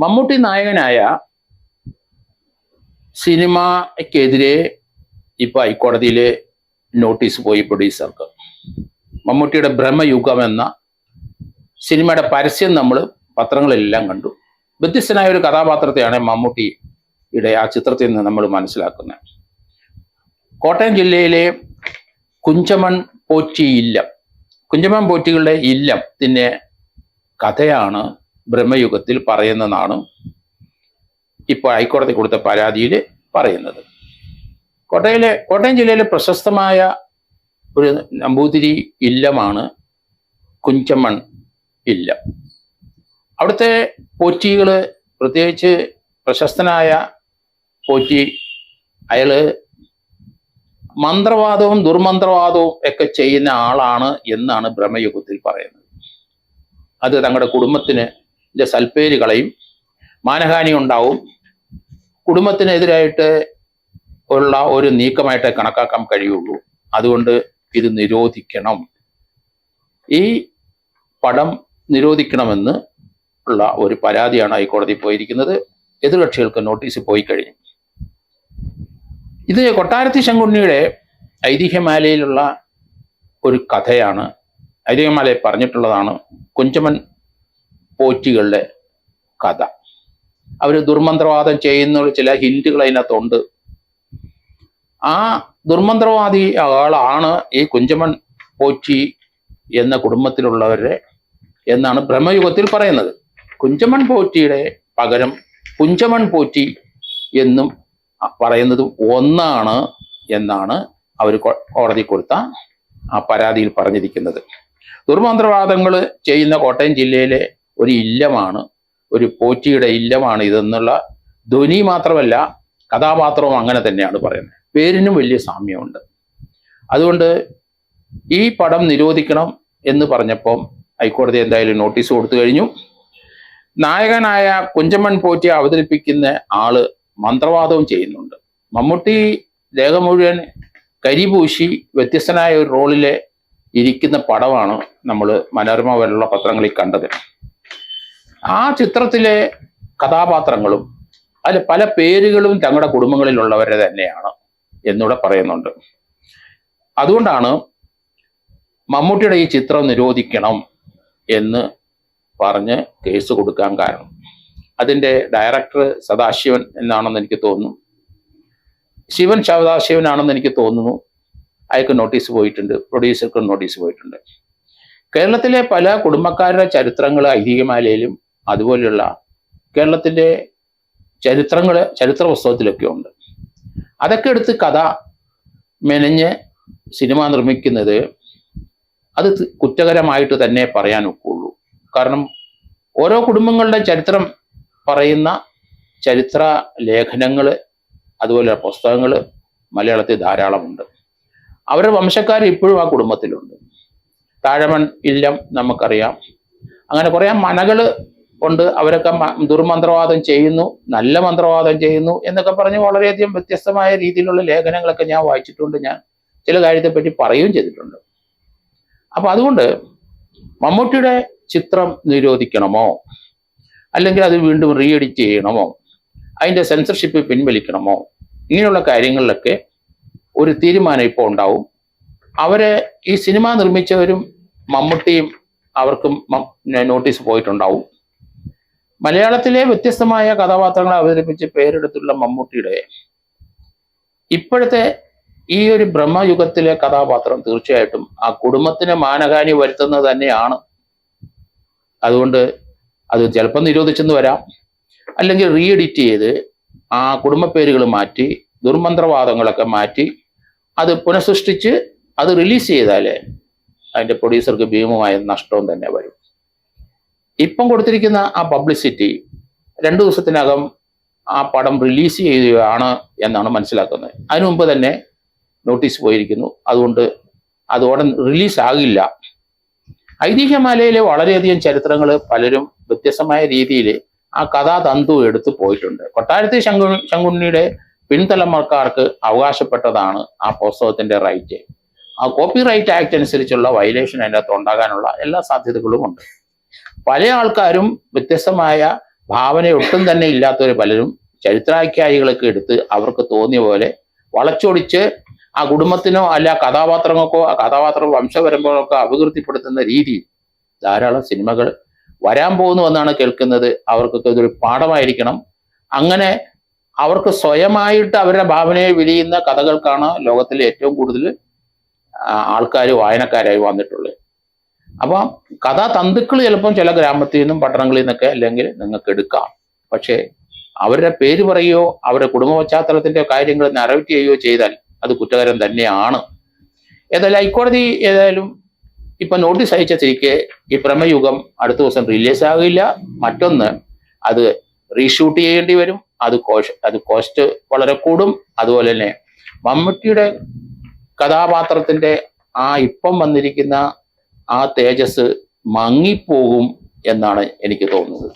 മമ്മൂട്ടി നായകനായ സിനിമയ്ക്കെതിരെ ഇപ്പൊ ഹൈക്കോടതിയിൽ നോട്ടീസ് പോയി പ്രൊഡ്യൂസർക്ക്. മമ്മൂട്ടിയുടെ ബ്രഹ്മയുഗം എന്ന സിനിമയുടെ പരസ്യം നമ്മൾ പത്രങ്ങളിലെല്ലാം കണ്ടു. വ്യത്യസ്തനായ ഒരു കഥാപാത്രത്തെയാണ് മമ്മൂട്ടിയുടെ ആ ചിത്രത്തിൽ നിന്ന് നമ്മൾ മനസ്സിലാക്കുന്നത്. കോട്ടയം ജില്ലയിലെ കുഞ്ചമൺ പോറ്റി ഇല്ലം, കുഞ്ചമൺ പോറ്റികളുടെ ഇല്ലത്തിന്റെ കഥയാണ് ബ്രഹ്മയുഗത്തിൽ പറയുന്നതാണ് ഇപ്പോൾ ഹൈക്കോടതി കൊടുത്ത പരാതിയിൽ പറയുന്നത്. കോട്ടയം ജില്ലയിലെ പ്രശസ്തമായ ഒരു നമ്പൂതിരി ഇല്ലമാണ് കുഞ്ചമൺ ഇല്ലം. അവിടുത്തെ പോറ്റികള്, പ്രത്യേകിച്ച് പ്രശസ്തനായ പോറ്റി, അയാള് മന്ത്രവാദവും ദുർമന്ത്രവാദവും ഒക്കെ ചെയ്യുന്ന ആളാണ് എന്നാണ് ബ്രഹ്മയുഗത്തിൽ പറയുന്നത്. അത് തങ്ങളുടെ കുടുംബത്തിന് സൽപ്പേര് കളയും, മാനഹാനി ഉണ്ടാവും, കുടുംബത്തിനെതിരായിട്ട് ഉള്ള ഒരു നീക്കമായിട്ട് കണക്കാക്കാൻ കഴിയുള്ളൂ. അതുകൊണ്ട് ഇത് നിരോധിക്കണം, ഈ പടം നിരോധിക്കണമെന്ന് ഉള്ള ഒരു പരാതിയാണ് ഹൈക്കോടതി പോയിരിക്കുന്നത്. എതിർകക്ഷികൾക്ക് നോട്ടീസ് പോയി കഴിഞ്ഞു. ഇത് കൊട്ടാരത്തി ശങ്കുണ്ണിയുടെ ഐതിഹ്യമാലയിലുള്ള ഒരു കഥയാണ്. ഐതിഹ്യമാലയിൽ പറഞ്ഞിട്ടുള്ളതാണ് കുഞ്ചമൺ പോറ്റികളുടെ കഥ. അവർ ദുർമന്ത്രവാദം ചെയ്യുന്ന ചില ഹിന്റുകൾ അതിനകത്തുണ്ട്. ആ ദുർമന്ത്രവാദി ആളാണ് ഈ കുഞ്ചമൺ പോറ്റി എന്ന കുടുംബത്തിലുള്ളവരെ എന്നാണ് ബ്രഹ്മയുഗത്തിൽ പറയുന്നത്. കുഞ്ചമൺ പോറ്റിയുടെ പകരം കുഞ്ചമൺ പോറ്റി എന്നും പറയുന്നത് ഒന്നാണ് എന്നാണ് അവർ കോടതി കൊടുത്ത ആ പരാതിയിൽ പറഞ്ഞിരിക്കുന്നത്. ദുർമന്ത്രവാദങ്ങൾ ചെയ്യുന്ന കോട്ടയം ജില്ലയിലെ ഒരു ഇല്ലമാണ്, ഒരു പോറ്റിയുടെ ഇല്ലമാണ് ഇതെന്നുള്ള ധ്വനി മാത്രമല്ല കഥാപാത്രവും അങ്ങനെ തന്നെയാണ് പറയുന്നത്. പേരിനും വലിയ സാമ്യമുണ്ട്. അതുകൊണ്ട് ഈ പടം നിരോധിക്കണം എന്ന് പറഞ്ഞപ്പം ഹൈക്കോടതി എന്തായാലും നോട്ടീസ് കൊടുത്തു കഴിഞ്ഞു. നായകനായ കുഞ്ചമൺ പോറ്റി അവതരിപ്പിക്കുന്ന ആള് മന്ത്രവാദവും ചെയ്യുന്നുണ്ട്. മമ്മൂട്ടി ദേഹം മുഴുവൻ കരിപൂശി വ്യത്യസ്തനായ ഒരു റോളിലെ ഇരിക്കുന്ന പടമാണ് നമ്മൾ മനോരമ പോലുള്ള പത്രങ്ങളിൽ കണ്ടത്. ആ ചിത്രത്തിലെ കഥാപാത്രങ്ങളും അതിൽ പല പേരുകളും തങ്ങളുടെ കുടുംബങ്ങളിലുള്ളവരെ തന്നെയാണ് എന്നിവിടെ പറയുന്നുണ്ട്. അതുകൊണ്ടാണ് മമ്മൂട്ടിയുടെ ഈ ചിത്രം നിരോധിക്കണം എന്ന് പറഞ്ഞ് കേസ് കൊടുക്കാൻ കാരണം. അതിൻ്റെ ഡയറക്ടർ സദാശിവൻ എന്നാണെന്ന് എനിക്ക് തോന്നുന്നു, ശിവൻ സദാശിവനാണെന്ന് എനിക്ക് തോന്നുന്നു. അയാൾക്ക് നോട്ടീസ് പോയിട്ടുണ്ട്, പ്രൊഡ്യൂസർക്ക് നോട്ടീസ് പോയിട്ടുണ്ട്. കേരളത്തിലെ പല കുടുംബക്കാരുടെ ചരിത്രങ്ങൾ ഐതിഹ്യമാലയിലും അതുപോലെയുള്ള കേരളത്തിൻ്റെ ചരിത്ര പുസ്തകത്തിലൊക്കെ ഉണ്ട്. അതൊക്കെ എടുത്ത് കഥ മെനഞ്ഞ് സിനിമ നിർമ്മിക്കുന്നത് അത് കുറ്റകരമായിട്ട് തന്നെ പറയാൻ ഒക്കുള്ളൂ. കാരണം ഓരോ കുടുംബങ്ങളുടെ ചരിത്രം പറയുന്ന ചരിത്ര ലേഖനങ്ങൾ അതുപോലെ പുസ്തകങ്ങൾ മലയാളത്തിൽ ധാരാളമുണ്ട്. അവരുടെ വംശക്കാർ ഇപ്പോഴും ആ കുടുംബത്തിലുണ്ട്. താഴമൺ ഇല്ലം നമുക്കറിയാം. അങ്ങനെ കുറേ മനകൾ ഉണ്ട്. അവരൊക്കെ ദുർമന്ത്രവാദം ചെയ്യുന്നു, നല്ല മന്ത്രവാദം ചെയ്യുന്നു എന്നൊക്കെ പറഞ്ഞ് വളരെയധികം വ്യത്യസ്തമായ രീതിയിലുള്ള ലേഖനങ്ങളൊക്കെ ഞാൻ വായിച്ചിട്ടുണ്ട്. ഞാൻ ചില കാര്യത്തെപ്പറ്റി പറയുകയും ചെയ്തിട്ടുണ്ട്. അപ്പൊ അതുകൊണ്ട് മമ്മൂട്ടിയുടെ ചിത്രം നിരോധിക്കണമോ, അല്ലെങ്കിൽ അത് വീണ്ടും റീ എഡിറ്റ് ചെയ്യണമോ, അതിൻ്റെ സെൻസർഷിപ്പ് പിൻവലിക്കണമോ, ഇങ്ങനെയുള്ള കാര്യങ്ങളിലൊക്കെ ഒരു തീരുമാനം ഇപ്പോൾ ഉണ്ടാവും. അവരെ ഈ സിനിമ നിർമ്മിച്ചവരും മമ്മൂട്ടിയും അവർക്കും നോട്ടീസ് പോയിട്ടുണ്ടാവും. മലയാളത്തിലെ വ്യത്യസ്തമായ കഥാപാത്രങ്ങളെ അവതരിപ്പിച്ച് പേരെടുത്തുള്ള മമ്മൂട്ടിയുടെ ഇപ്പോഴത്തെ ഈ ഒരു ബ്രഹ്മയുഗത്തിലെ കഥാപാത്രം തീർച്ചയായിട്ടും ആ കുടുംബത്തിന് മാനഹാനി വരുത്തുന്നത് തന്നെയാണ്. അതുകൊണ്ട് അത് ചിലപ്പോൾ നിരോധിച്ചെന്ന് വരാം, അല്ലെങ്കിൽ റീ എഡിറ്റ് ചെയ്ത് ആ കുടുംബ പേരുകൾ മാറ്റി ദുർമന്ത്രവാദങ്ങളൊക്കെ മാറ്റി അത് പുനഃസൃഷ്ടിച്ച് അത് റിലീസ് ചെയ്താലേ അതിൻ്റെ പ്രൊഡ്യൂസർക്ക് ഭീമമായ നഷ്ടവും തന്നെ വരും. ഇപ്പം കൊടുത്തിരിക്കുന്ന ആ പബ്ലിസിറ്റി 2 ദിവസത്തിനകം ആ പടം റിലീസ് ചെയ്യുകയാണ് എന്നാണ് മനസ്സിലാക്കുന്നത്. അതിനു മുമ്പ് തന്നെ നോട്ടീസ് പോയിരിക്കുന്നു. അതുകൊണ്ട് അത് ഉടൻ റിലീസ് ആകില്ല. ഐതിഹ്യമാലയിലെ വളരെയധികം ചരിത്രങ്ങൾ പലരും വ്യത്യസ്തമായ രീതിയിൽ ആ കഥാതന്തു എടുത്തു പോയിട്ടുണ്ട്. കൊട്ടാരത്തി ശങ്കുണ്ണിയുടെ പിൻതലമുറക്കാർക്ക് അവകാശപ്പെട്ടതാണ് ആ പുസ്തകത്തിന്റെ റൈറ്റ്. ആ കോപ്പി റൈറ്റ് ആക്ട് അനുസരിച്ചുള്ള വയലേഷൻ അതിൻ്റെ അകത്ത് ഉണ്ടാകാനുള്ള എല്ലാ സാധ്യതകളും ഉണ്ട്. പല ആൾക്കാരും വ്യത്യസ്തമായ ഭാവന ഒട്ടും തന്നെ ഇല്ലാത്തവർ പലരും ചരിത്രാഖ്യായികളൊക്കെ എടുത്ത് അവർക്ക് തോന്നിയ പോലെ വളച്ചൊടിച്ച് ആ കുടുംബത്തിനോ അല്ല കഥാപാത്രങ്ങൾക്കോ ആ കഥാപാത്ര വംശപരമ്പരകൾക്കോ അപകീർത്തിപ്പെടുത്തുന്ന രീതിയിൽ ധാരാളം സിനിമകൾ വരാൻ പോകുന്നു എന്നാണ് കേൾക്കുന്നത്. അവർക്കൊക്കെ ഇതൊരു പാഠമായിരിക്കണം. അങ്ങനെ അവർക്ക് സ്വയമായിട്ട് അവരുടെ ഭാവനയെ വിരിയുന്ന കഥകൾക്കാണ് ലോകത്തിലെ ഏറ്റവും കൂടുതൽ ആൾക്കാർ വായനക്കാരായി വന്നിട്ടുള്ളത്. അപ്പം കഥാതന്തുക്കൾ ചിലപ്പം ചില ഗ്രാമത്തിൽ നിന്നും പട്ടണങ്ങളിൽ നിന്നൊക്കെ അല്ലെങ്കിൽ നിങ്ങൾക്ക് എടുക്കാം. പക്ഷേ അവരുടെ പേര് പറയുകയോ അവരുടെ കുടുംബ പശ്ചാത്തലത്തിന്റെ കാര്യങ്ങൾ നറേറ്റ് ചെയ്യുകയോ ചെയ്താൽ അത് കുറ്റകരം തന്നെയാണ്. ഏതായാലും ഹൈക്കോടതി ഏതായാലും ഇപ്പൊ നോട്ടീസ് അയച്ച സ്ഥിതിക്ക് ഈ പ്രമയുഗം അടുത്ത ദിവസം റിലീസ് ആകില്ല. മറ്റൊന്ന്, അത് റീഷൂട്ട് ചെയ്യേണ്ടി വരും. അത് കോസ്റ്റ് വളരെ കൂടും. അതുപോലെ തന്നെ മമ്മൂട്ടിയുടെ കഥാപാത്രത്തിന്റെ ഇപ്പം വന്നിരിക്കുന്ന ആ തേജസ് മങ്ങിപ്പോകും എന്നാണ് എനിക്ക് തോന്നുന്നത്.